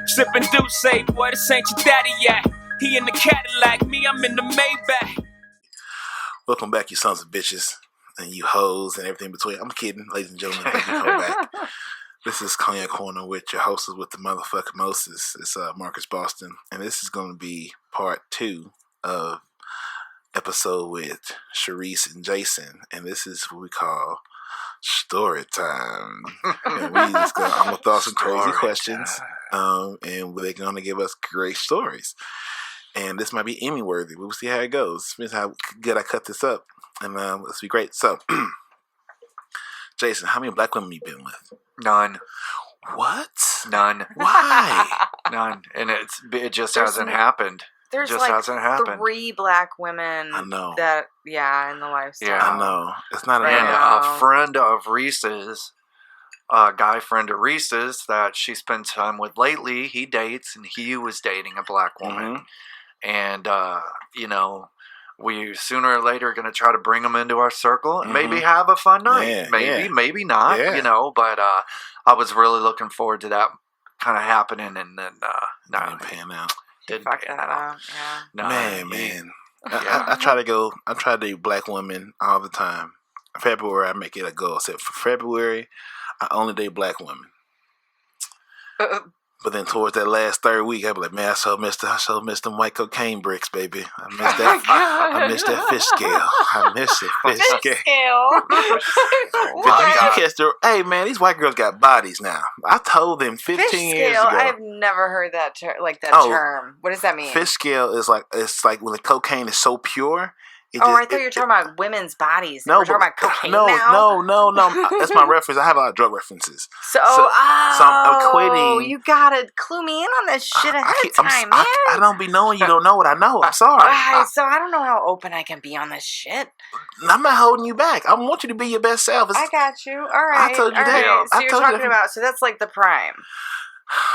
Sippin' Douce, boy, this ain't your daddy yet. He in the Cadillac, me, I'm in the Maybach. Welcome back, you sons of bitches, and you hoes, and everything between. I'm kidding, ladies and gentlemen. Thank you for coming back. This is Cognac Corner with your hostess with the motherfucking Moses. It's Marcus Boston, and this is going to be part 2 of episode with Cherice and Jason, and this is what we call story time. And I'm gonna throw some crazy questions, and they're gonna give us great stories. And this might be Emmy worthy. We'll see how it goes. Depends how good I cut this up, and let's be great. So, Jason, how many black women you been with? None. What? None. Why? None. And it just hasn't happened. There's just like hasn't happened. 3 black women. I know. That in the lifestyle. Yeah, I know. It's not And enough. a friend of Reese's, a guy friend of Reese's that she spends time with lately, he dates, and he was dating a black woman. And, we sooner or later are going to try to bring them into our circle and maybe have a fun night. Maybe not, but I was really looking forward to that kind of happening, and then Didn't pan out. Didn't Fuck pan that out. up, yeah. No, Man. I try to date black women all the time. February, I make it a goal. Except for February, I only date black women. But then towards that last third week, I be like, man, I so missed them white cocaine bricks, baby. I missed that. I missed that fish scale. I missed the fish scale. Hey, man, these white girls got bodies now. I told them 15 fish years scale, ago. I've never heard that term. What does that mean? Fish scale is like when the cocaine is so pure. I thought you were talking about women's bodies. No, we're talking about cocaine no. That's my reference. I have a lot of drug references. So I'm equating. You gotta clue me in on this shit ahead of time, man. I don't be knowing you don't know what I know. I'm sorry. So I don't know how open I can be on this shit. I'm not holding you back. I want you to be your best self. I got you. All right. I told you that. Right. So you're talking about. So that's like the prime.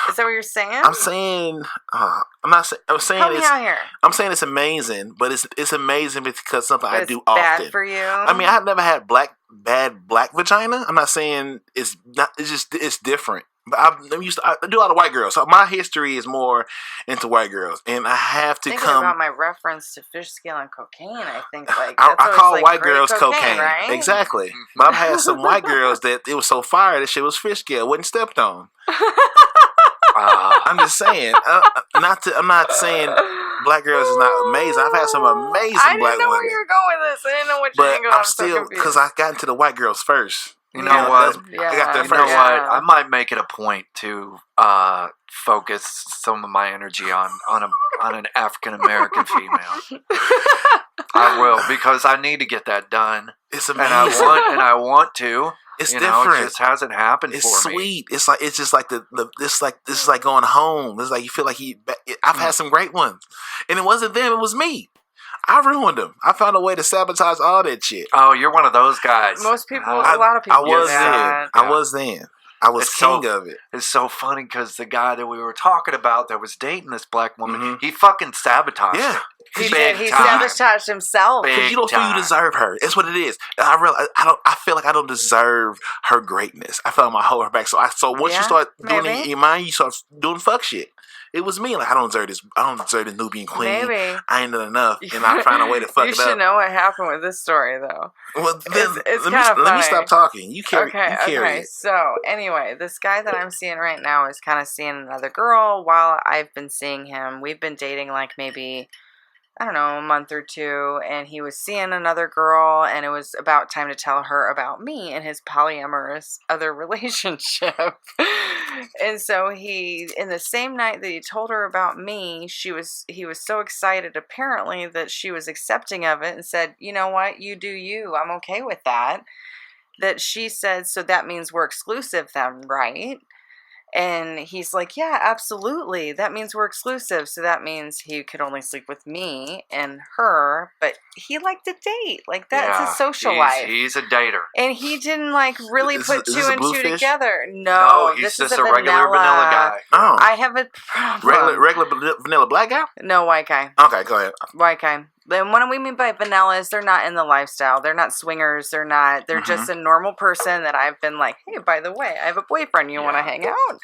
Is that what you're saying? I'm saying. I'm not saying. I'm saying Help me out here. I'm saying it's amazing, but it's amazing because something I do bad often. For you. I mean, I've never had bad black vagina. I'm not saying it's not. It's different. But I do a lot of white girls, so my history is more into white girls, and I have to Thinking about my reference to fish scale and cocaine, I think I call white girls cocaine, right? Exactly. But I've had some white girls that it was so fire that shit was fish scale, wasn't stepped on. I'm just saying. I'm not saying black girls is not amazing. I've had some amazing black women. I didn't know where you were going with this. I didn't know what you were going. I'm still because I got into the white girls first. You know what? I got there first. You know what? I might make it a point to focus some of my energy on an African American female. I will, because I need to get that done. It's amazing, and I want to. It's different. It just hasn't happened for me. It's sweet. It's just like this is like going home. It's like you feel like I've had some great ones, and it wasn't them. It was me. I ruined them. I found a way to sabotage all that shit. Oh, you're one of those guys. Most people, a lot of people. I was then. I was king of it. It's so funny because the guy that we were talking about that was dating this black woman, he fucking sabotaged her. He did. He sabotaged himself. Because you don't feel you deserve her. It's what it is. And I feel like I don't deserve her greatness. I felt like I hold her back. So once you start doing it in your mind, you start doing fuck shit. It was me. Like, I don't deserve this. I don't deserve this Nubian queen. Maybe. I ain't done enough. And I find a way to fuck it up. You should know what happened with this story, though. Well, then, it's let me stop talking. You carry it. So, anyway, this guy that I'm seeing right now is kind of seeing another girl while I've been seeing him. We've been dating like maybe, I don't know, a month or two, and he was seeing another girl, and it was about time to tell her about me and his polyamorous other relationship. And so in the same night that he told her about me, he was so excited apparently that she was accepting of it and said, you know what, you do you, I'm okay with that. That she said, so that means we're exclusive then, right? And he's like, yeah, absolutely. That means we're exclusive. So that means he could only sleep with me and her. But he liked to date. Like, that's his social life. He's a dater. And he didn't, like, really put two and two together. No, he's just a regular vanilla guy. Oh. I have a problem. Regular vanilla black guy? No, white guy. Okay, go ahead. White guy. Then what do we mean by vanilla is they're not in the lifestyle. They're not swingers. They're just a normal person that I've been like, hey, by the way, I have a boyfriend. You want to hang out?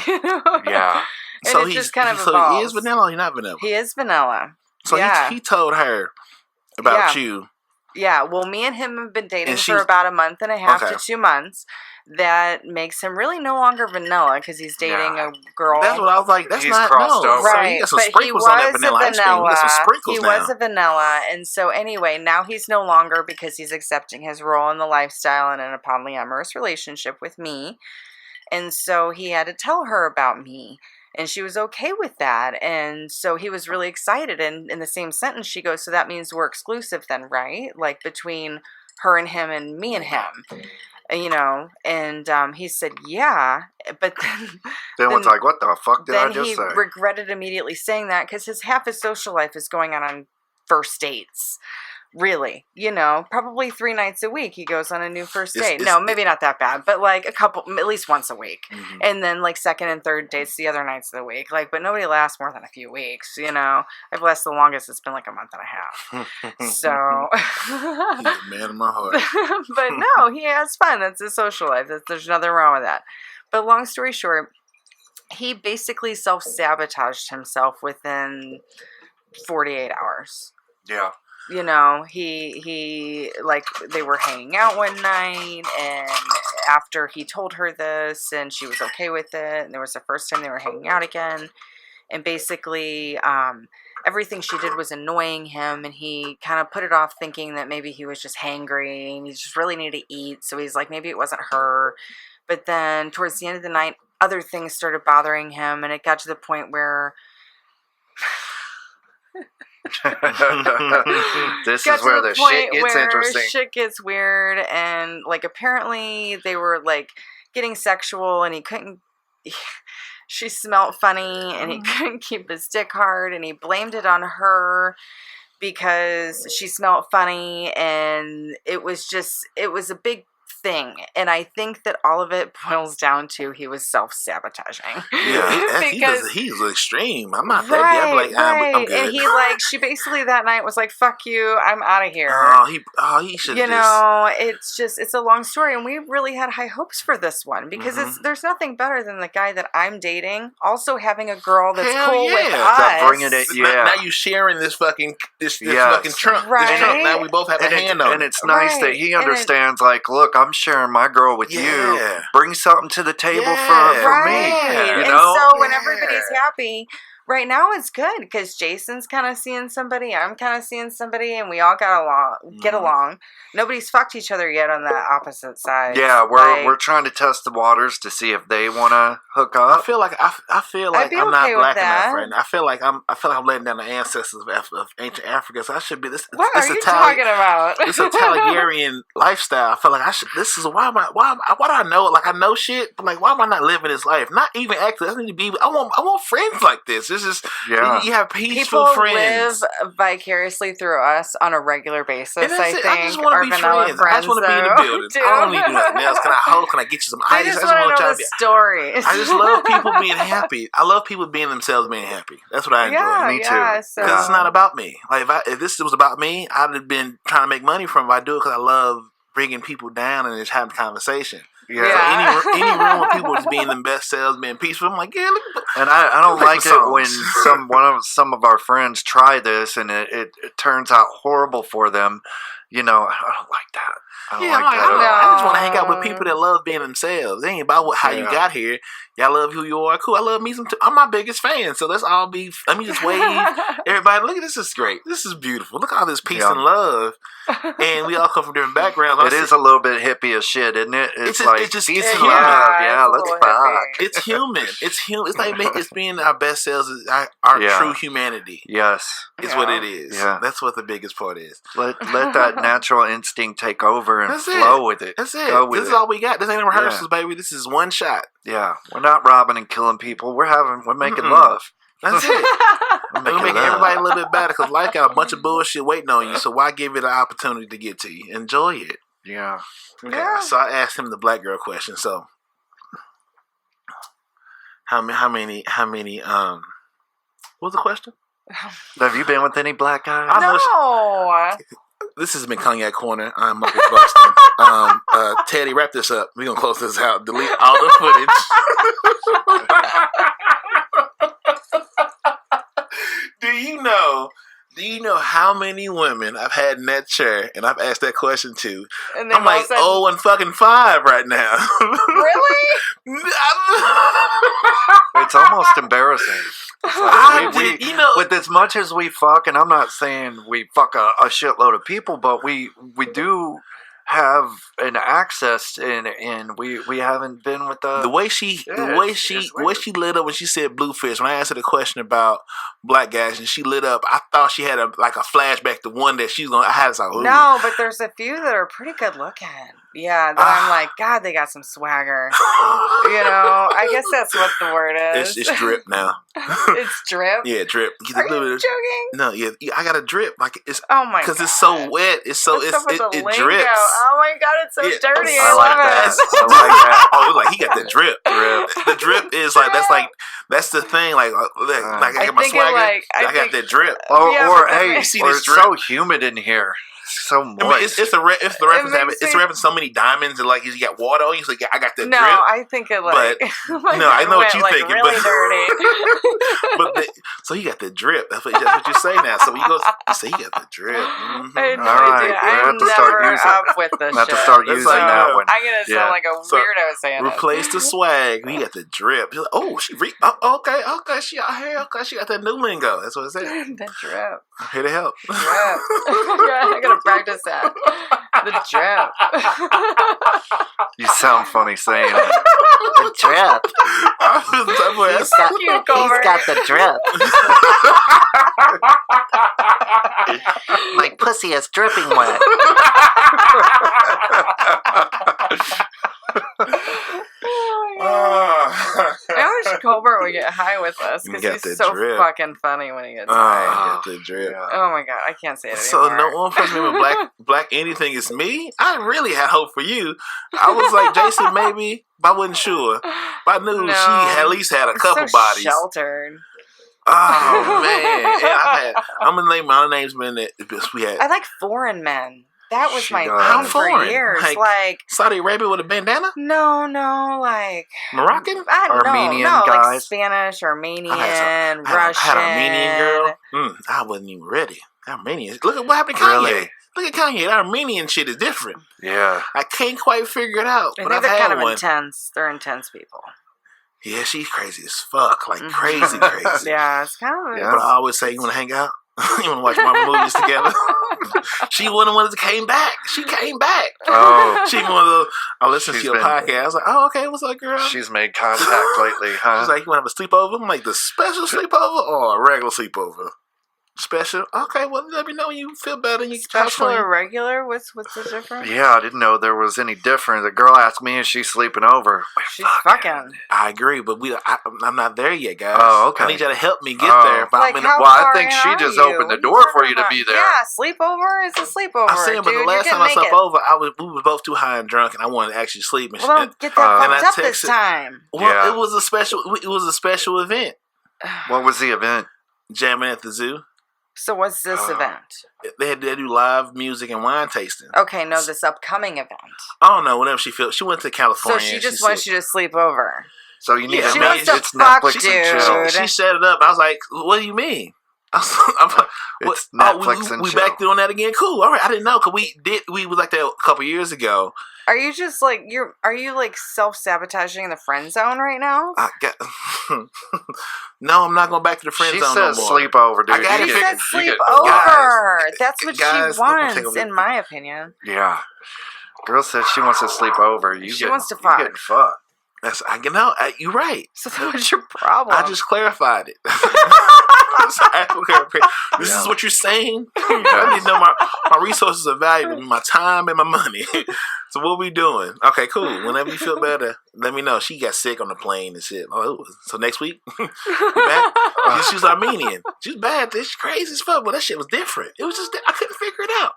You know? Yeah. And So it just kind of so evolves. he is vanilla or he's not vanilla? He is vanilla. So he told her about you. Yeah, well, me and him have been dating And for about a month and a half to 2 months. That makes him really no longer vanilla because he's dating a girl. That's what I was like. That's He's not crossed over. So he got some sprinkles on that vanilla ice cream. He got some sprinkles now. He was a vanilla, and so anyway, now he's no longer because he's accepting his role in the lifestyle and in a polyamorous relationship with me. And so he had to tell her about me. And she was okay with that. And so he was really excited. And in the same sentence, she goes, so that means we're exclusive then, right? Like between her and him and me and him, you know? And he said, yeah. But then was like, what the fuck did I just say? Then he regretted immediately saying that because half his social life is going on first dates. Really, you know, probably 3 nights a week he goes on a new first date. No, maybe not that bad, but like at least once a week. Mm-hmm. And then like second and third dates the other nights of the week. Like, but nobody lasts more than a few weeks, you know. I've lasted the longest, it's been like a month and a half. So he's a man of my heart. But no, he has fun. That's his social life. There's nothing wrong with that. But long story short, he basically self-sabotaged himself within 48 hours. Yeah. You know, he like they were hanging out one night, and after he told her this and she was okay with it, and there was the first time they were hanging out again, and basically everything she did was annoying him, and he kind of put it off thinking that maybe he was just hangry and he just really needed to eat, so he's like, maybe it wasn't her. But then towards the end of the night, other things started bothering him, and it got to the point where this is where the shit gets interesting. Shit gets weird, and like apparently they were like getting sexual, and he couldn't. She smelled funny, and he couldn't keep his dick hard, and he blamed it on her because she smelled funny, and it was a big thing, and I think that all of it boils down to he was self-sabotaging. Yeah, he's extreme. I'm not that. I'm like, I'm good. And she basically that night was like, "Fuck you, I'm out of here." He should. You know, it's a long story, and we really had high hopes for this one because there's nothing better than the guy that I'm dating also having a girl that's cool with us. Bringing it, Now you sharing this fucking fucking trunk. Right? This trunk. Now we both have a hand on it, and it's nice that he understands. Like, look, I'm sharing my girl with you. Bring something to the table for me. You know? And so when everybody's happy, right now it's good because Jason's kind of seeing somebody, I'm kind of seeing somebody, and we all get along. Nobody's fucked each other yet on the opposite side. Yeah, we're trying to test the waters to see if they want to hook up. I feel like I'm not black enough right now. I feel like I'm letting down the ancestors of ancient Africa. So I should be this. What are you talking about? It's a Talagarian lifestyle. I feel like I should. This is why do I know? Like I know shit, but like why am I not living this life? Not even acting. I need to be. I want friends like this. This is you have peaceful friends. People live vicariously through us on a regular basis. I think. I just want to be friends. I just want to be in the building. I don't need to do nothing else. Can I get you some ice? I just want to know the stories. I just love people being happy. I love people being themselves, being happy. That's what I enjoy. Me too. Because it's not about me. Like if this was about me, I'd have been trying to make money from it. I do it because I love bringing people down and just having conversation. Yeah. So any room where people just being their best selves, being peaceful, I'm like, and I don't like it when some of our friends try this and it turns out horrible for them. You know, I don't like that. I don't like that. I just want to hang out with people that love being themselves. It ain't about how you got here. Y'all love who you are. Cool. I love me some too. I'm my biggest fan. So let's all be. Let me just wave. Everybody, look at this. Is great. This is beautiful. Look at all this peace and love. And we all come from different backgrounds. It is a little bit hippie as shit, isn't it? It's just peace and love. Yeah, let's fuck. It's human. It's human. It's like it's being our best selves. Our true humanity. Yes, is what it is. Yeah, that's what the biggest part is. Let that natural instinct take over and flow with it. That's it. This is all we got. This ain't rehearsals, baby. This is one shot. Yeah, we're not robbing and killing people. We're making love. That's it. We're making everybody a little bit better because life got a bunch of bullshit waiting on you. So why give it an opportunity to get to you? Enjoy it. Yeah. Okay. So I asked him the black girl question. So how many? What was the question? Have you been with any black guys? No. This has been Cognac Corner. I'm Marcus Boston. Teddy, wrap this up. We're going to close this out. Delete all the footage. Do you know how many women I've had in that chair and I've asked that question to? And I'm like, oh, and fucking 5 right now. Really? It's almost embarrassing. It's like with as much as we fuck, and I'm not saying we fuck a shitload of people, but we do have an access, and we haven't been with the way she lit up when she said bluefish. When I asked her the question about black guys and she lit up, I thought she had a flashback to one that she's gonna. I had like, ooh. No, but there's a few that are pretty good looking. Yeah, that I'm like, God, they got some swagger. I guess that's what the word is. It's drip now. It's drip? Yeah, drip. Are you joking? No, yeah, I got a drip. Like it's because it's so wet. It's so it drips. Oh my God, it's so dirty. I like that. I like that. Oh, like he got the drip. The drip is like that's the thing. Like I got my swagger. I got that drip. Or hey, you see this drip? So humid in here. So moist. I mean, it's a reference. It's a reference. So many diamonds and like you got water on you. So I got the drip. No, I think it like. But, no, I know what you're thinking. Really dirty. So you got the drip. That's what you say now. So you say you got the drip. Mm-hmm. I had no Right, idea. I'm never up with this. Have to start using that one. I'm gonna sound like a weirdo saying it. Replace the swag. We got the drip. Like, oh, okay. She out here. Okay, she got that new lingo. That's what it said. The drip. I'm here to help. Drip. I gotta practice that. The drip. You sound funny saying it. The drip. He's got the drip. My pussy is dripping wet. I wish Colbert would get high with us because he's so fucking funny when he gets high. Get the drip. Oh my God, I can't say it anymore. So no one person with black anything is me. I really had hope for you. I was like, Jason, maybe, but I wasn't sure. But I knew she at least had a couple bodies. Sheltered. Oh man, I'm gonna name my own names, man. We had. I like foreign men. That was my thing for years. Like Saudi Arabia with a bandana? No, like Moroccan? Armenian guys? Like Spanish, Armenian, Russian. I had an Armenian girl. I wasn't even ready. Armenian. Look at what happened to Kanye. Really? Look at Kanye. That Armenian shit is different. Yeah. I can't quite figure it out. But they're kind of intense. They're intense people. Yeah, she's crazy as fuck. Like crazy. Yeah, it's kind of. Yeah. But I always say, you want to hang out? You want to watch Marvel movies together? She one of the ones that came back. She came back. Oh. She one of the. I listened to your podcast. I was like, oh, okay, what's up, girl? She's made contact lately, huh? She's like, you want to have a sleepover? I'm like, the special sleepover or a regular sleepover? Special? Okay, well, let me know when you feel better. And you special or regular? What's the difference? Yeah, I didn't know there was any difference. The girl asked me if she's sleeping over. She's fucking. I agree, but I'm not there yet, guys. Oh, okay. I need you to help me get there. Like I think she just opened the door for you to be there. Yeah, sleepover is a sleepover. I'm saying, but the last time I slept over, we were both too high and drunk, and I wanted to actually sleep. And well, don't get that fucked up this time. Well, it was a special event. What was the event? Jamming at the zoo. So what's this event? They do live music and wine tasting. Okay, no, this upcoming event. I don't know. Whenever she went to California. So she just wants you to sleep over. So you need she wants to fuck, dude. She set it up. I was like, "What do you mean?" It's Netflix and we chill. back doing that again. Cool. All right. I didn't know because we was like that a couple years ago. Are you just like are you like self-sabotaging the friend zone right now? No, I'm not going back to the friend zone no more. She says sleepover, dude. She said sleepover. That's what she wants, in my opinion. Yeah. Girl says she wants to sleep over. She wants to fuck. You getting fucked. You're right. So what's your problem? I just clarified it. This is what you're saying? I need to know my resources are valuable, my time and my money. So what we doing? Okay, cool. Whenever you feel better, let me know. She got sick on the plane and shit. Oh, so next week? Back? She was Armenian. She was bad. She's crazy as fuck, but that shit was different. It was just, I couldn't figure it out.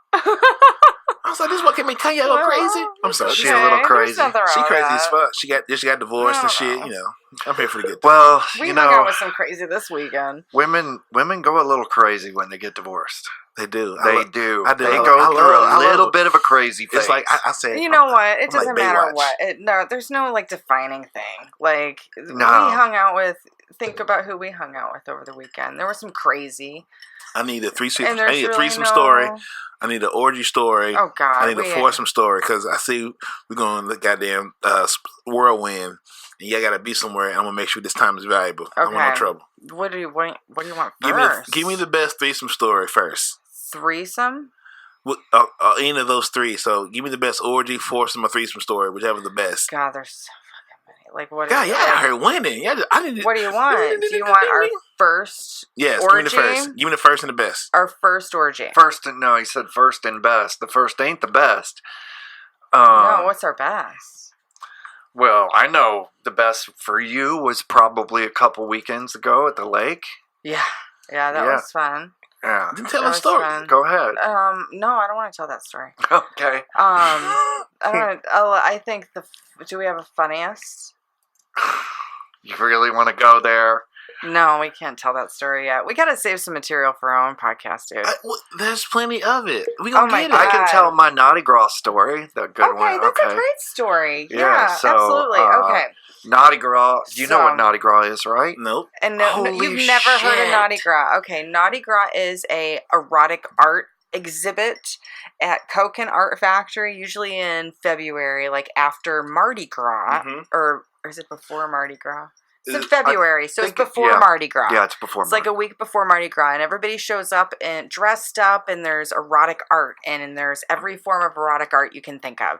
I was like, this is what can make Kanye go crazy. I'm sorry. She a little crazy. There's nothing wrong She with crazy that. as fuck. She got divorced and shit. No. You know, I'm here for the good. Well, We you hung know, out with some crazy this weekend. women go a little crazy when they get divorced. They do. They do. I do. They I go love- through I a love little it. bit of a crazy phase. It's like I said. You know what? It I'm doesn't like matter Baywatch. what. No, there's no like defining thing. Like we No. hung out with. Think about who we hung out with over the weekend. There was some crazy. I need a threesome. And I there's need a really threesome no... story. I need an orgy story. Oh God! I need a foursome story because I see we're going to goddamn whirlwind, and you got to be somewhere. And I'm gonna make sure this time is valuable. I don't want no trouble. What do you want first? Give me the best threesome story first. Threesome. Any of those three. So give me the best orgy, foursome, or threesome story, whichever the best. God, there's so fucking many. Like what? God, is yeah, I heard winning. Yeah, What do you want? Do you want our first Yes, orgy? give me the first. Give me the first and the best. Our first orgy. he said first and best. The first ain't the best. No, what's our best? Well, I know the best for you was probably a couple weekends ago at the lake. Yeah, that Yeah. was fun. Yeah. Then tell That a was story. fun. Go ahead. No, I don't want to tell that story. Okay. I don't. I think do we have a funniest? You really want to go there? No, we can't tell that story yet. We gotta save some material for our own podcast, dude. There's plenty of it. We gonna my get I it. can God. tell my Naughty Gras story. The good one. Okay, that's Okay. a great story. Yeah, Yeah, so, absolutely. Okay. Naughty Gras. You know So- what Naughty Gras is, right? Nope. And no, Holy you've never heard of shit. Naughty Gras. Okay, Naughty Gras is a erotic art exhibit at Koken Art Factory, usually in February, like after Mardi Gras, Mhm. or is it before Mardi Gras? It's in Is- February, so it's think- before yeah. Mardi Gras. Yeah, it's before. It's like a week before Mardi Gras, and everybody shows up and dressed up, and there's erotic art, and there's every form of erotic art you can think of.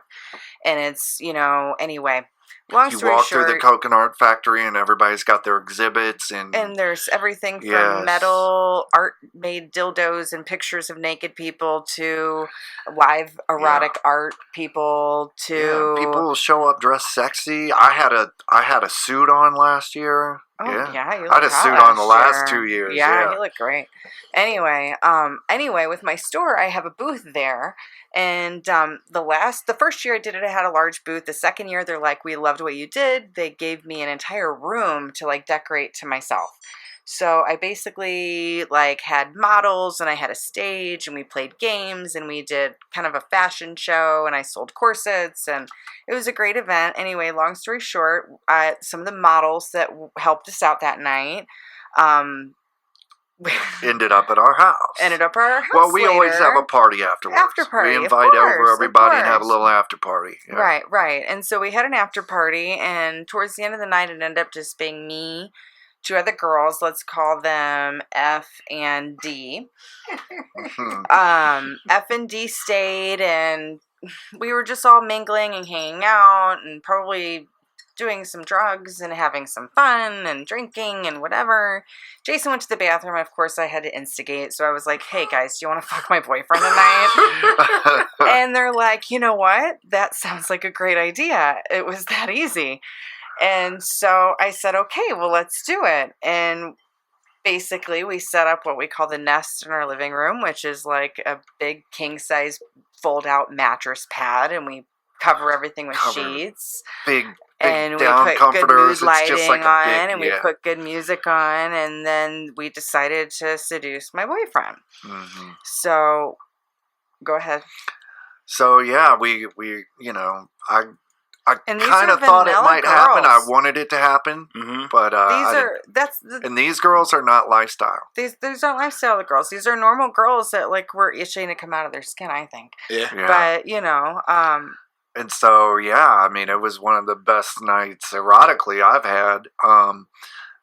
And it's, anyway, long You story walk short, through the Coconut Art Factory, and everybody's got their exhibits, and there's everything from Yes. metal art-made dildos and pictures of naked people to live erotic art people to people will show up dressed sexy. I had a suit on last year. Oh, yeah. you I had a looked hot suit on the last last 2 years. Yeah, Yeah. you look great. Anyway, with my store, I have a booth there, and the first year I did it, I had a large booth. The second year, they're like, "We loved what you did." They gave me an entire room to like decorate to myself. So I basically like had models, and I had a stage, and we played games, and we did kind of a fashion show, and I sold corsets, and it was a great event. Anyway, long story short, some of the models that helped us out that night Ended up at our house. ended up at our house. Well, we always later. have a party afterwards. After party, We of invite over course, of everybody and have a course. little after party. Yeah. Right. And so we had an after party, and towards the end of the night, it ended up just being me, two other girls. Let's call them F and D. Mhm. F and D stayed, and we were just all mingling and hanging out, and probably doing some drugs and having some fun and drinking and whatever. Jason went to the bathroom. Of course, I had to instigate. So I was like, "Hey guys, do you want to fuck my boyfriend tonight?" And they're like, "You know what? That sounds like a great idea." It was that easy. And so I said, "Okay, well, let's do it." And basically, we set up what we call the nest in our living room, which is like a big king-size fold-out mattress pad, and we cover everything with sheets. Big And we down put good comforters. mood It's lighting just like a on, big, and we put good music on, and then we decided to seduce my boyfriend. Mhm. So, go ahead. So yeah, we I And these kind are of thought it vanilla might happen. I girls. wanted it to happen, Mm-hmm. but And these girls are not lifestyle. these aren't lifestyle girls. These are normal girls that like were itching to come out of their skin, I think. Yeah. Yeah. But And so, yeah, I mean, it was one of the best nights erotically I've had.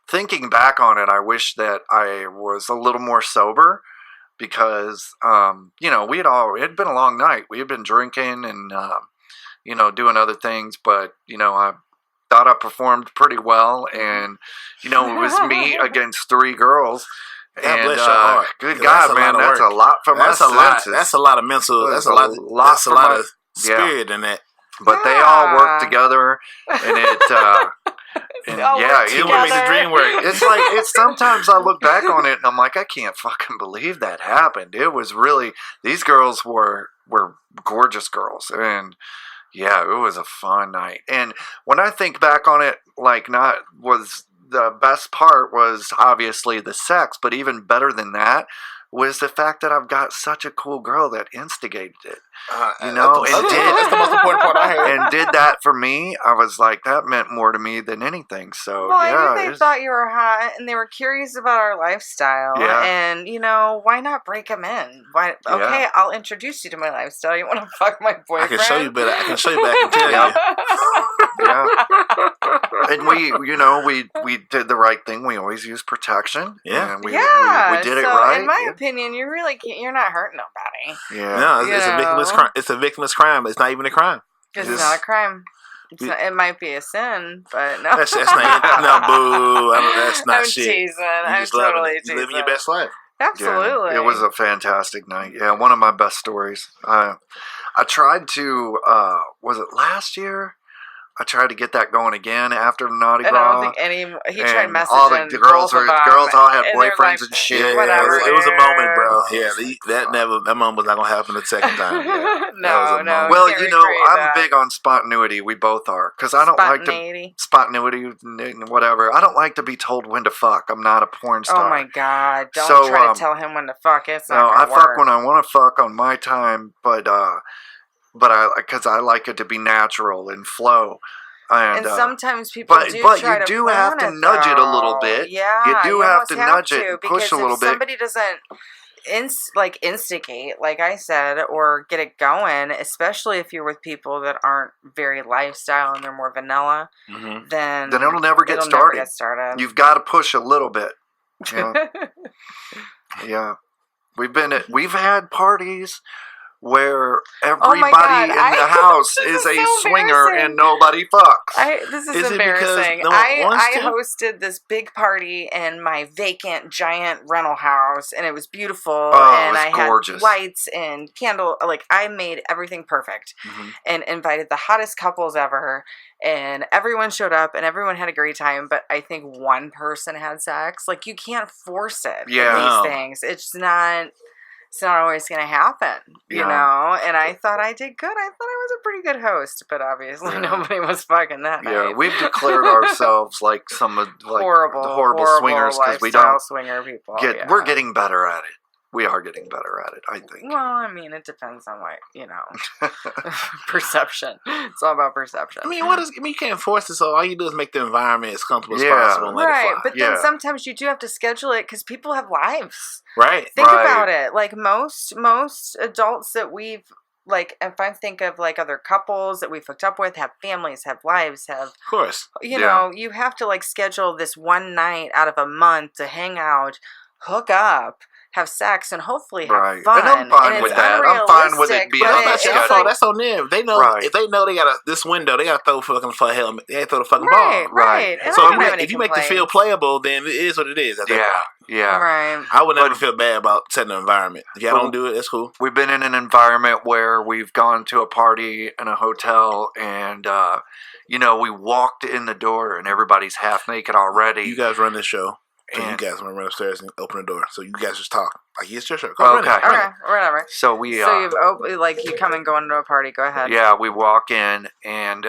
Thinking back on it, I wish that I was a little more sober because, it had been a long night. We had been drinking and, doing other things, but, I thought I performed pretty well. And, it was me against three girls. God bless your heart. Good 'Cause God, that's a man, lot of that's work. a lot for my That's a lot. senses. That's a lot of mental. That's a lot. That's a for lot my- of spirit in that. But they all Yeah. worked together, and it, and all yeah, worked it You was. want me to together. dream work? It's like it's sometimes I look back on it and I'm like, I can't fucking believe that happened. It was really these girls were gorgeous girls. And yeah, it was a fun night. And when I think back on it, like, not was the best part was obviously the sex, but even better than that was the fact that I've got such a cool girl that instigated it. That's the most important part I heard. And did that for me. I was like, that meant more to me than anything. So well, yeah, I think they thought you were hot, and they were curious about our lifestyle. Yeah. And why not break them in? Why? Okay, Yeah. I'll introduce you to my lifestyle. You want to fuck my boyfriend? I can show you, but I can show you, but I can tell you. Yeah. And we did the right thing. We always use protection. Yeah. And we did it right. In my opinion, you're not hurting nobody. Yeah. No, it's a victimless crime. It's a victimless crime. It's not even a crime. It's not a crime. It might be a sin, but no. That's not. No, boo. That's not I'm shit. teasing. You I'm just loving totally it. teasing. You living your best life. Absolutely. Yeah, it was a fantastic night. Yeah, one of my best stories. I tried to, was it last year? I tried to get that going again after the Naughty Gras. And I don't think he tried messaging all the girls all had boyfriends like, and shit. whatever. It was a moment, bro. Yeah, that moment was not gonna happen the second time. Yeah. No. Well, can't I'm recreate that. big on spontaneity. We both are, because I don't like to spontaneity, whatever. I don't like to be told when to fuck. I'm not a porn star. Oh my god! Don't try to tell him when to fuck. It's not gonna work. Fuck when I want to fuck on my time, but because I like it to be natural and flow. And sometimes people but do you try do to have to nudge it a little bit. Yeah, you do have to nudge it, and because push a little if bit. Somebody doesn't instigate, like I said, or get it going, especially if you're with people that aren't very lifestyle and they're more vanilla, then it'll never get started. You've got to push a little bit. You know? Yeah, we've had parties where everybody in the house is a swinger and nobody fucks. This is embarrassing. I hosted this big party in my vacant giant rental house, and it was beautiful. And it was gorgeous. Had lights and candle. Like, I made everything perfect, and invited the hottest couples ever. And everyone showed up, and everyone had a great time. But I think one person had sex. Like, you can't force it. Yeah, these things. It's not always going to happen, you know? And I thought I did good. I thought I was a pretty good host, but obviously nobody was fucking that night. Yeah, we've declared ourselves like some of horrible swingers because we don't swinger people. We're getting better at it. We are getting better at it, I think. Well, I mean, it depends on what, perception. It's all about perception. I mean, you can't force it, so all you do is make the environment as comfortable as possible and let it fly. But then sometimes you do have to schedule it because people have lives. Right. Think about it. Like, most adults that we've, like, if I think of, like, other couples that we've hooked up with, have families, have lives, have... Of course. You know, you have to, like, schedule this one night out of a month to hang out, hook up, have sex, and hopefully have fun. And I'm fine with that. I'm fine with it being on the schedule. That's on them. They know if they know they got this window, they got to throw the helmet. They got to throw the fucking ball. Right. So if you make the field playable, then it is what it is. Yeah. Right. I would never feel bad about setting the environment. If y'all don't do it, that's cool. We've been in an environment where we've gone to a party in a hotel, and we walked in the door and everybody's half naked already. You guys run this show. So you guys want to run upstairs and open the door. So you guys just talk. Like, it's your show. Okay, whatever. So you've you come and go into a party. Go ahead. Yeah, we walk in and,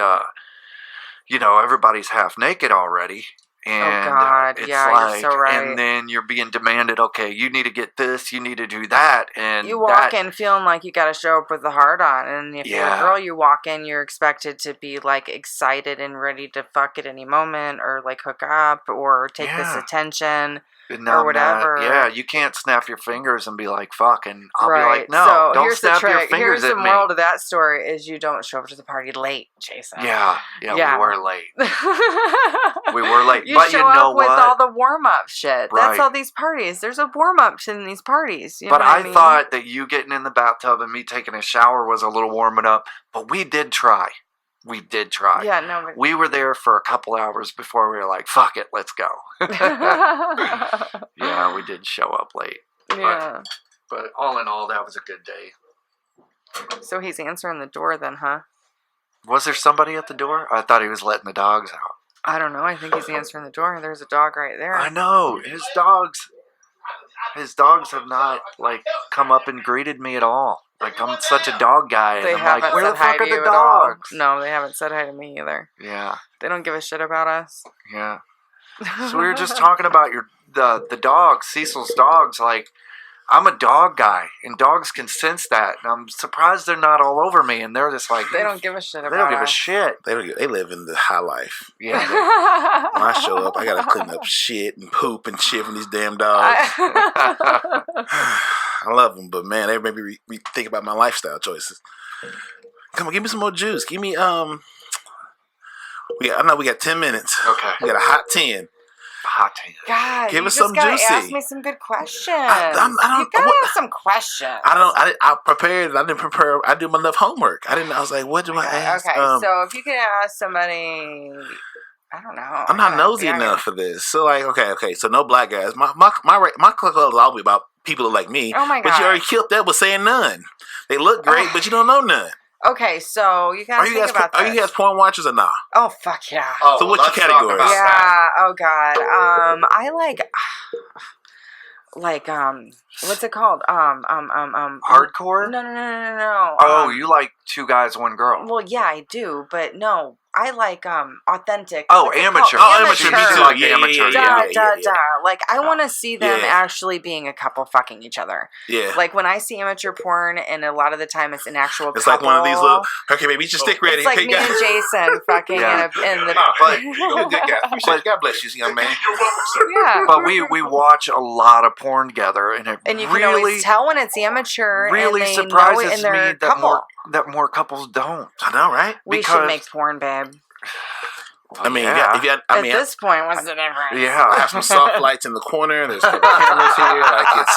everybody's half naked already. And oh, God. It's you're so right. And then you're being demanded, okay, you need to get this, you need to do that. And you walk in feeling like you got to show up with the heart on. And if you're a girl, you walk in, you're expected to be, like, excited and ready to fuck at any moment, or, like, hook up, or take this attention. Or whatever. You can't snap your fingers and be like, fuck, and I'll be like, no, don't snap your fingers at me. Here's the moral to that story is you don't show up to the party late, Jason. Yeah, we were late. We were late, but you know what? With all the warm-up shit. Right. That's all these parties. There's a warm-up in these parties. You but know I thought that you getting in the bathtub and me taking a shower was a little warming up, but we did try. Yeah, no. But... We were there for a couple hours before we were like, fuck it, let's go. Yeah, we did show up late. Yeah. But all in all, that was a good day. So he's answering the door then, huh? Was there somebody at the door? I thought he was letting the dogs out. I don't know. I think he's answering the door. There's a dog right there. I know. His dogs have not, like, come up and greeted me at all. Like, I'm such a dog guy. They and I'm haven't like, where said the hi fuck to are you the at all. dogs? No, they haven't said hi to me either. Yeah. They don't give a shit about us. Yeah. So we were just talking about the dogs, Cecil's dogs. Like, I'm a dog guy, and dogs can sense that. And I'm surprised they're not all over me, and they're just like, They don't give a shit about us. They don't give a shit. They live in the high life. Yeah. When I show up, I gotta clean up shit and poop and shit from these damn dogs. I love them, but man, they made me think about my lifestyle choices. Come on, give me some more juice. Give me I know we got 10 minutes. Okay. We got a hot 10. Hot 10. God, Give you us just some gotta juicy. ask me some good questions. I don't. You gotta have some questions. I prepared. I didn't prepare. I did enough homework. I was like, what do I ask? Okay, so if you could ask somebody, I don't know. I'm not nosy enough for this. So like, okay. So no black guys. My club is always about people like me. Oh my God. But you already killed that with saying none. They look great, but you don't know none. Okay, so you gotta think about this. Are you guys porn watchers or not? Oh fuck yeah. Oh, so what's your categories? Yeah. Oh god. I like what's it called? Hardcore? No. Oh, you like two guys, one girl. Well, yeah, I do, but no. I like authentic. Oh, amateur. Oh, amateur. Me too. Like Yeah, amateur. Yeah. Like I want to see them actually being a couple fucking each other. Yeah. Like when I see amateur porn, and a lot of the time it's an actual. It's couple. like one of these little. Okay, baby, get your stick ready. It's like me and Jason fucking in the. But you're a good guy. God bless you, young man. Yeah. But we watch a lot of porn together, and it and you really, can always tell when it's amateur. really and they surprises know it in their me couple. that more couples don't. I know, right? We should make porn, babe. I mean, yeah. At this point, what's the difference? Yeah, I have some soft lights in the corner. There's a couple cameras here. Like it's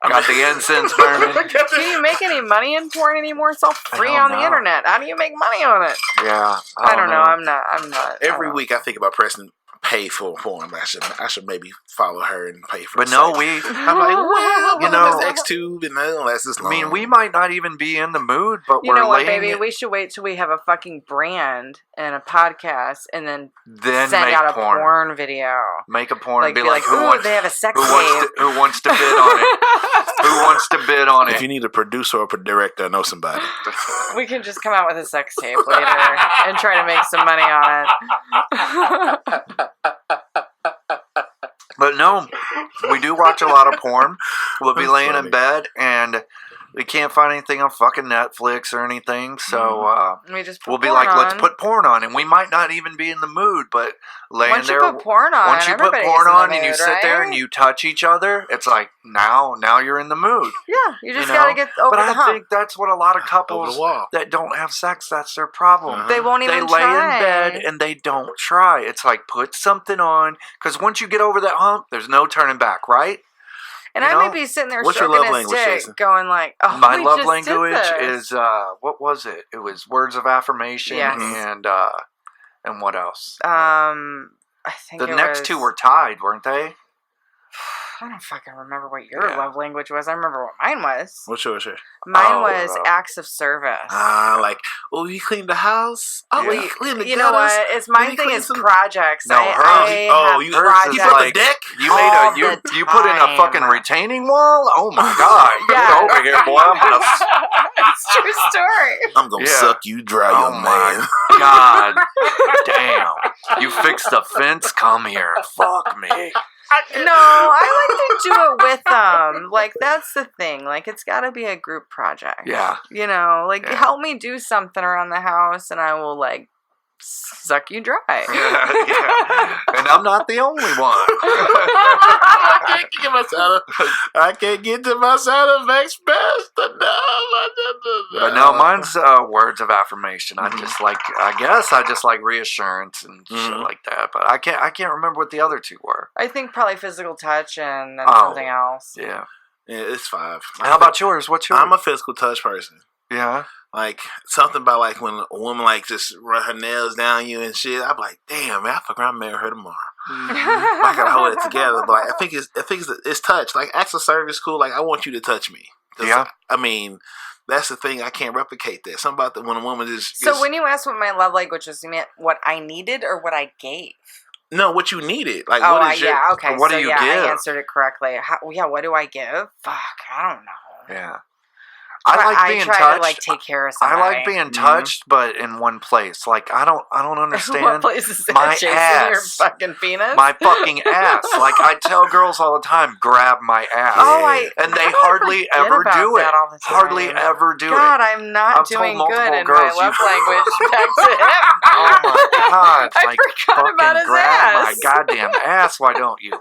got the incense burning. Do you make any money in porn anymore? It's all free on the internet. How do you make money on it? Yeah, I don't know. I'm not. Every week I think about pressing pay for porn. But I should maybe follow her and pay for. But no, I'm like, well, you know, X tube and that lasts this long. I mean, we might not even be in the mood, but you we're know what, laying baby? it. We should wait till we have a fucking brand and a podcast, and then Then send make out a porn video. Make a porn and Like, be like, who ooh, wants? they have a sex Who tape. wants to bid on it? Who wants to bid on if it? you need a producer or a director, I know somebody. We can just come out with a sex tape later and try to make some money on it. But no, we do watch a lot of porn. We'll be That's laying funny. in bed and we can't find anything on fucking Netflix or anything. So We just put we'll be porn like, let's on. put porn on. And we might not even be in the mood, but laying Once there. you put porn on, once you put everybody porn gets in the on and you mood, sit there and right? you touch each other, it's like, now you're in the mood. Yeah, you just know? gotta get over But the I hump. think that's what a lot of Over couples the wall. that don't have sex, that's their problem. Uh-huh. They won't They even lay try. in bed and they don't try. It's like, put something on. Because once you get over that hump, there's no turning back, right? And You I know? may be sitting there What's your stroking love his language, dick, Jason? going like, "Oh, My we love just language did this. is, what was it? It was words of affirmation Yes. and what else? I think The it next was, two were tied, weren't they? I don't fucking remember what your Yeah. love language was. I remember what mine was. What's yours? Mine was acts of service. Like, oh, you cleaned the house? Oh, Yeah. you cleaned the You know gutters? what? It's my Maybe thing clean is some- projects. No, I hers- have you hers is you put like- the deck? You All made the you put in a time. fucking retaining wall? Oh my god. Yeah. Get over here, boy. I'm gonna It's true story. I'm gonna Yeah. suck you dry, Oh young my man. god. Damn. You fixed the fence, come here and fuck me. No, I like to do it with them. Like, that's the thing. Like, it's got to be a group project. Yeah. You know, like, Yeah. help me do something around the house and I will, like, suck you dry. Yeah. And I'm not the only one. I can't get to my sound effects fast enough. But no, mine's words of affirmation. I guess I just like reassurance and shit like that. But I can't remember what the other two were. I think probably physical touch and then Oh. something else. Yeah. Yeah, it's 5. How about yours? What's yours? I'm a physical touch person. Yeah. Like, something about, like, when a woman, like, just run her nails down you and shit, I'm like, damn, man, I fuck around and marry her tomorrow. I gotta hold it together. But, like, I think it's touch. Like, acts of service cool. Like, I want you to touch me. 'Cause, Yeah. I mean, that's the thing. I can't replicate that. Something about when a woman just... So when you asked what my love language was, you meant what I needed or what I gave? No, what you needed. Like, Oh, what is your... yeah, okay. what so, do you yeah, give? I answered it correctly. What do I give? Fuck, I don't know. Yeah. I like being touched. I try to like take care of somebody. I like being touched, but in one place. Like I don't understand. What place is that, my Jason? ass. Your fucking penis? My fucking ass. Like I tell girls all the time, grab my ass. Oh, and they hardly ever do it. Hardly ever do it. God, I'm not doing good in my love language back to him. Oh my God! I like forgot about his grab ass. my goddamn ass. Why don't you?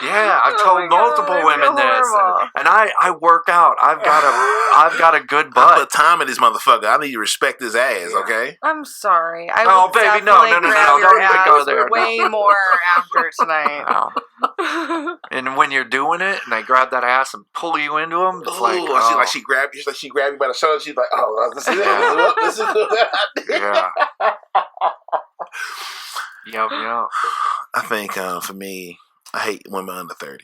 Yeah, I've told multiple women this, and I work out. I've got a good butt. I put time in this motherfucker. I need you to respect his ass, okay? I'm sorry. I No, will baby, no, definitely don't grab even your go ass there. Way more after tonight. No. And when you're doing it, and they grab that ass and pull you into them, it's she grabbed you by the shoulder. She's like, oh, this is it. Yeah. Yep. I think for me, I hate women under 30.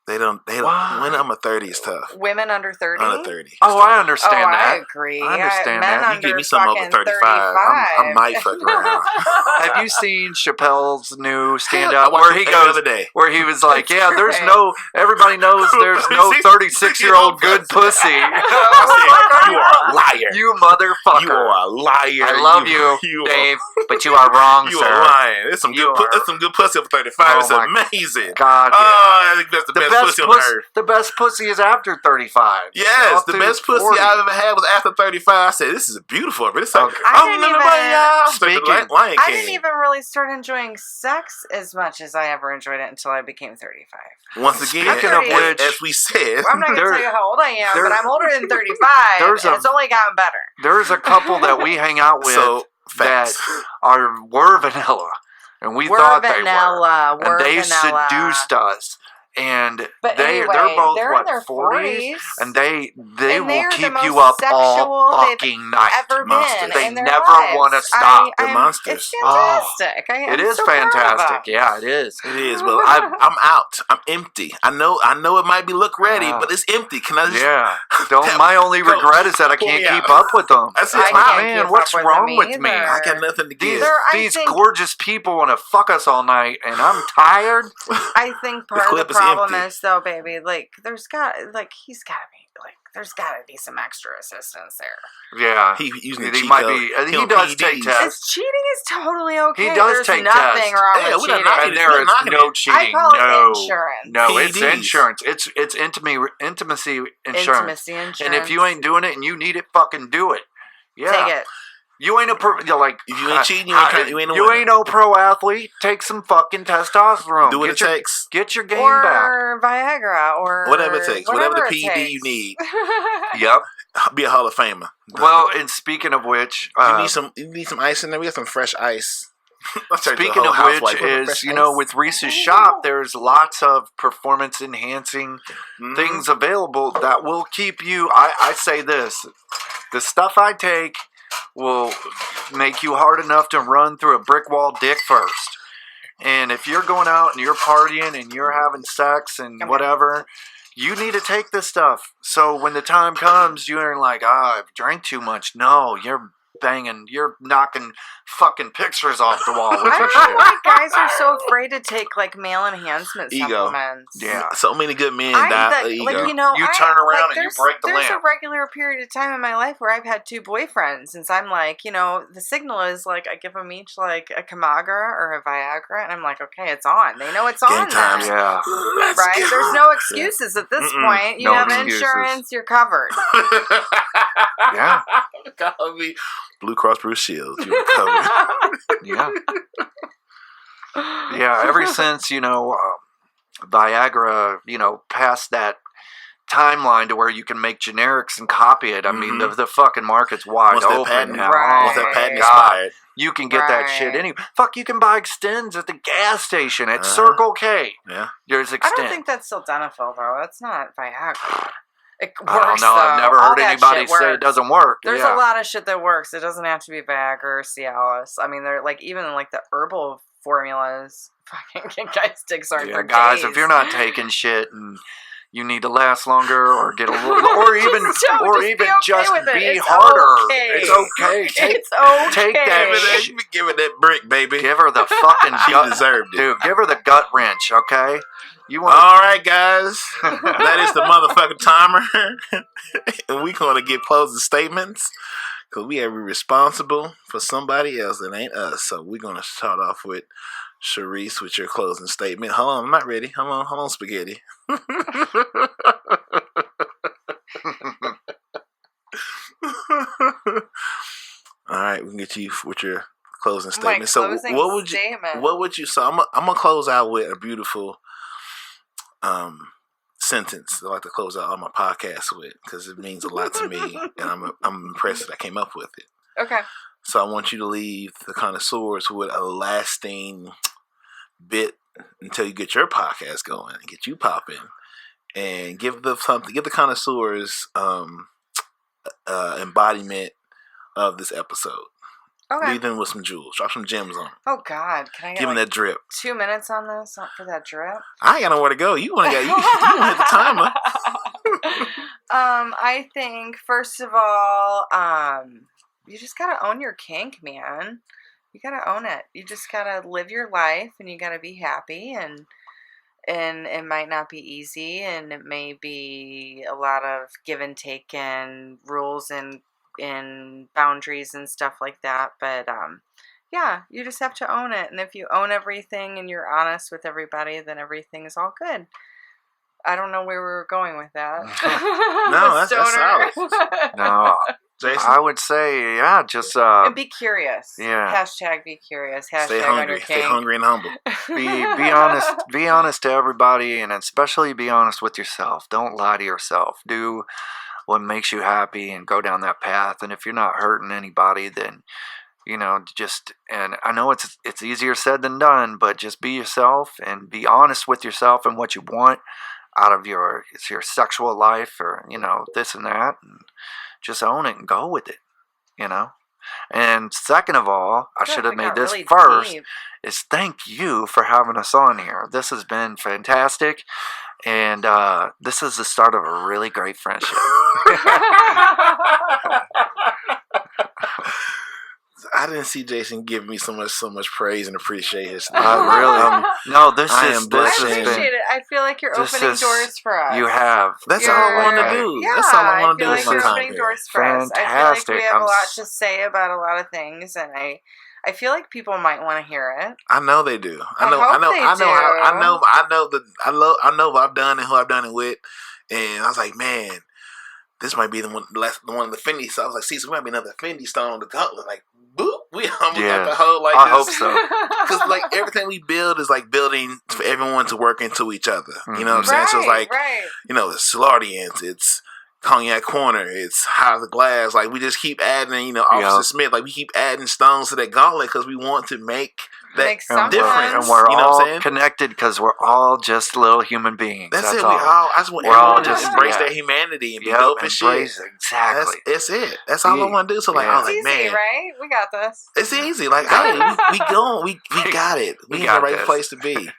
They don't. Women under 30 is tough. Women under 30? Under 30. Oh, I understand that. I agree. I understand men that. You give under me some over 35. I might fuck around. Have you seen Chappelle's new stand I up watched where he it the goes other day. where he was like, yeah, there's great. no everybody knows there's no 36-year-old good pussy. You are a liar. You motherfucker. You are a liar. I love you, Dave, but you are wrong, You sir. are lying. There's some good pussy over 35. Oh It's my amazing. God, yeah. Oh, I think that's the best pussy on earth. The best pussy is after 35. Yes, the Up best to pussy 40. I've ever had was after 35. I said, this is beautiful. It's like, Okay. I didn't even really start enjoying sex as much as I ever enjoyed it until I became 35. Once again, Speaking of which, as we said, I'm not going to tell you how old I am, but I'm older than 35, and it's only gotten better. There's a couple that we hang out with that were vanilla, and we thought they were. And they seduced us. And they're both they're in their 40s, and they and will keep the you up sexual all fucking night. Ever been they in their never want to lives. stop. They're monsters. It's fantastic. It is fantastic. Yeah, it is. It is. Well, I'm out. I'm empty. I know. It might be look ready, but it's empty. Can I just? Yeah. My only regret is that I can't keep up with them. That's it. Man, what's wrong with me? I got nothing to give. These gorgeous people want to fuck us all night, and I'm tired. I think part of the problem is though, baby, like there's got to be some extra assistance there. Yeah, he might be. He does take tests. Cheating is totally okay. He does take tests. There's nothing wrong with cheating. And there is no cheating. I call it insurance. No, it's insurance. It's intimacy insurance. And if you ain't doing it and you need it, fucking do it. Yeah. Take it. You ain't if you ain't cheating, you ain't no pro athlete. Take some fucking testosterone. Do what it takes. Get your game back. Or Viagra, or whatever it takes. Whatever the PED you need. Yep. Be a Hall of Famer. Well, and speaking of which, you need some ice in there. We got some fresh ice. Speaking of which is, with Reese's shop, there's lots of performance enhancing things available that will keep you. I say this: the stuff I take will make you hard enough to run through a brick wall dick first. And if you're going out and you're partying and you're having sex and whatever, you need to take this stuff. So when the time comes, you're like, I've drank too much. No, you're knocking fucking pictures off the wall with your shit. I don't know why guys are so afraid to take like male enhancement supplements. Yeah, so many good men die of ego. You turn around and you break the lamp. There's a regular period of time in my life where I've had 2 boyfriends, and so I'm like, the signal is like I give them each like a Kamagra or a Viagra, and I'm like, okay, it's on. They know it's on now. Yeah, right. There's no excuses at this point. You have insurance, you're covered. Yeah. Blue Cross Blue Shield, you were covered. Yeah. Yeah, ever since, Viagra, passed that timeline to where you can make generics and copy it. I mean, the fucking market's wide open now. Once that patent expired. You can get that shit anyway. Fuck, you can buy Extends at the gas station at Circle K. Yeah. There's Extend. I don't think that's sildenafil, though. That's not Viagra. It works, I don't know. I've never heard anybody say it doesn't work. There's a lot of shit that works. It doesn't have to be Viagra or Cialis. I mean, they're like even like the herbal formulas. Fucking guys' dicks aren't for guys, days. if you're not taking shit and you need to last longer, or get a little, or even just be It's harder. okay. It's okay. It's okay. Take that. Give her that brick, baby. Give her the fucking She gut. deserved it. Dude, give her the gut wrench, okay? You want? All right, guys. That is the motherfucking timer. And we're going to give closing statements because we are responsible for somebody else that ain't us. So we're going to start off with Cherice with your closing statement. Hold on, I'm not ready. Hold on, spaghetti. All right, we can get you with your closing statement. So what would you? So I'm gonna close out with a beautiful sentence that I like to close out all my podcasts with because it means a lot to me, and I'm impressed that I came up with it. Okay. So I want you to leave the connoisseurs with a lasting bit until you get your podcast going and get you popping, and give the connoisseurs embodiment of this episode. Okay. Leave them with some jewels. Drop some gems on them. Oh God, can I get Give them that drip. 2 minutes on this for that drip? I ain't got nowhere to go. You want to hit the timer. I think first of all, you just gotta own your kink, man. You gotta own it. You just gotta live your life, and you gotta be happy, and it might not be easy, and it may be a lot of give and take and rules and boundaries and stuff like that, but yeah, you just have to own it, and if you own everything and you're honest with everybody, then everything is all good. I don't know where we were going with that. No, that's solid. No, Jason? I would say, yeah, just and be curious. Yeah. Hashtag be curious. Hashtag Stay on hungry. your Stay kink. hungry and humble. be honest. Be honest to everybody, and especially be honest with yourself. Don't lie to yourself. Do what makes you happy and go down that path. And if you're not hurting anybody, then and I know it's easier said than done, but just be yourself and be honest with yourself and what you want out of your sexual life, or this and that, and just own it and go with it. And second of all, I should have made this really first, deep. is thank you for having us on here. This has been fantastic, and this is the start of a really great friendship. I didn't see Jason give me so much praise and appreciate his. Really? No, this I is am this I has appreciate been. it. I feel like you're This opening is- doors for us. You have. That's all I want to do. Yeah, That's all I want to do I with feel my like you're time opening here. doors for us. I feel like we Fantastic. have I'm a lot s- to say about a lot of things, and I feel like people might want to hear it. I know they do. I know what I've done and who I've done it with, and I was like, man, this might be the one of the Fendi. So I was like, see, so we might be another Fendi stone on the gauntlet. Like, boop, we almost got the whole like. I hope so. Because like everything we build is like building for everyone to work into each other. You know what I'm saying? Right, So it's like, right. it's Solardians, it's Cognac Corner, it's High the Glass. Like we just keep adding, Officer Smith. Like we keep adding stones to that gauntlet because we want to make that Make some difference. And we're you know what I'm all saying? connected because we're all just little human beings. That's it. all. I just want We're all everyone to just- embrace yeah. their humanity and be Yep, dope and shit. embrace it. Exactly. That's it. That's all I want to do. So like, I was It's like, easy, man, right? We got this. it's easy. Like, hey, we got it. We in the got right this. place to be.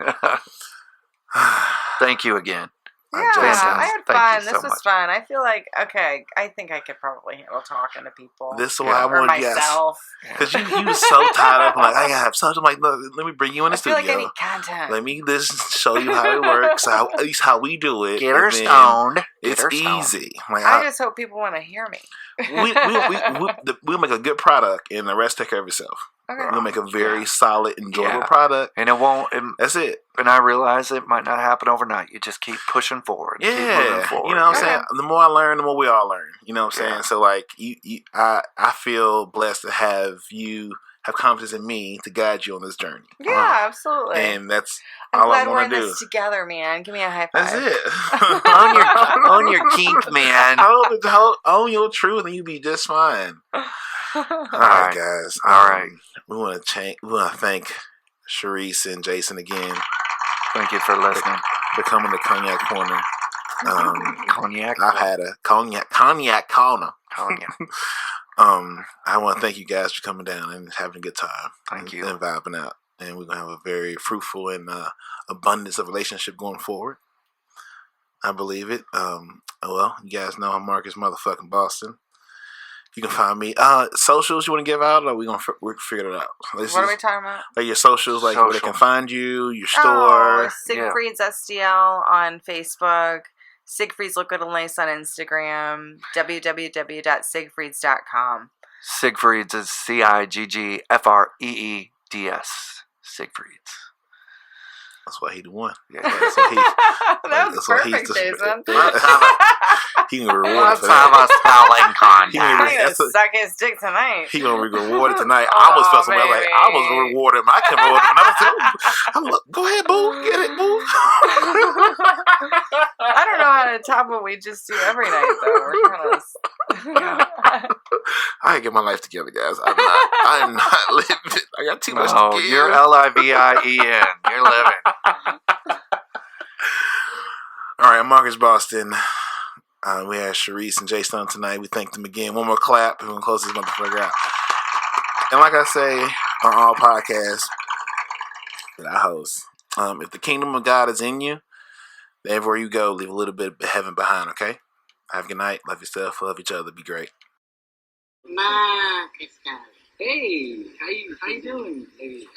Thank you again. Yeah, Jason, I had thank you fun. so This was much. fun. I feel like, okay, I think I could probably handle talking to people. This is why I or want you guys. myself. Because you was so tied up. Like, I gotta have something. Like, look, let me bring you in the I feel studio. like I need content. Let me just show you how it works. At least how we do it. Get her and then stoned. Get It's her stoned. easy. Like, I just hope people want to hear me. we'll make a good product, and the rest take care of itself. Okay. We'll make a very solid, enjoyable Yeah. product. And it won't. That's it. And I realize it might not happen overnight. You just keep pushing forward. Keep moving Yeah, forward. you know what I'm Okay. saying. The more I learn, the more we all learn. You know what I'm saying. Yeah. So like, I feel blessed to have you have confidence in me to guide you on this journey. Yeah, absolutely. And that's I'm all I glad we're want in to do. this together, man. Give me a high five. That's it. Own your kink, man. Own your truth, and you be just fine. All right, right. guys. All right. We want to thank Cherice and Jason again Thank you for listening. for coming to Cognac Corner. Cognac. I've had a cognac corner. Cognac. I want to thank you guys for coming down and having a good time. Thank you. And vibing out. And we're going to have a very fruitful and abundance of relationship going forward. I believe it. Well, you guys know I'm Marcus motherfucking Boston. You can find me. Socials you want to give out, or we gonna figure it out? What are we talking about? Like your socials, like where they can find you, your store. Siegfried's STL on Facebook. Siegfried's Liquid and Lace on Instagram. www.siegfrieds.com. Siegfrieds is Siggfreeds. Siegfrieds. That's why he the one. Yeah. That was perfect, Jason. He can reward Let's have a spelling contest. I'm gonna suck his dick tonight. He gonna be rewarded tonight. I almost felt something. I was like, I was rewarded him. I came over and I'm like, go ahead, boo, get it, boo. I don't know how to top what we just do every night, though. We're kind of. I ain't get my life together, guys. I'm not living. I got too much to give. You're LIVIEN. You're living. All right, I'm Marcus Boston. We have Cherice and Jason on tonight. We thank them again. One more clap and we'll close this motherfucker out. And like I say on all podcasts that I host, if the kingdom of God is in you, everywhere you go, leave a little bit of heaven behind, okay? Have a good night. Love yourself. Love each other. Be great. Marcus, hey, how you doing? Hey,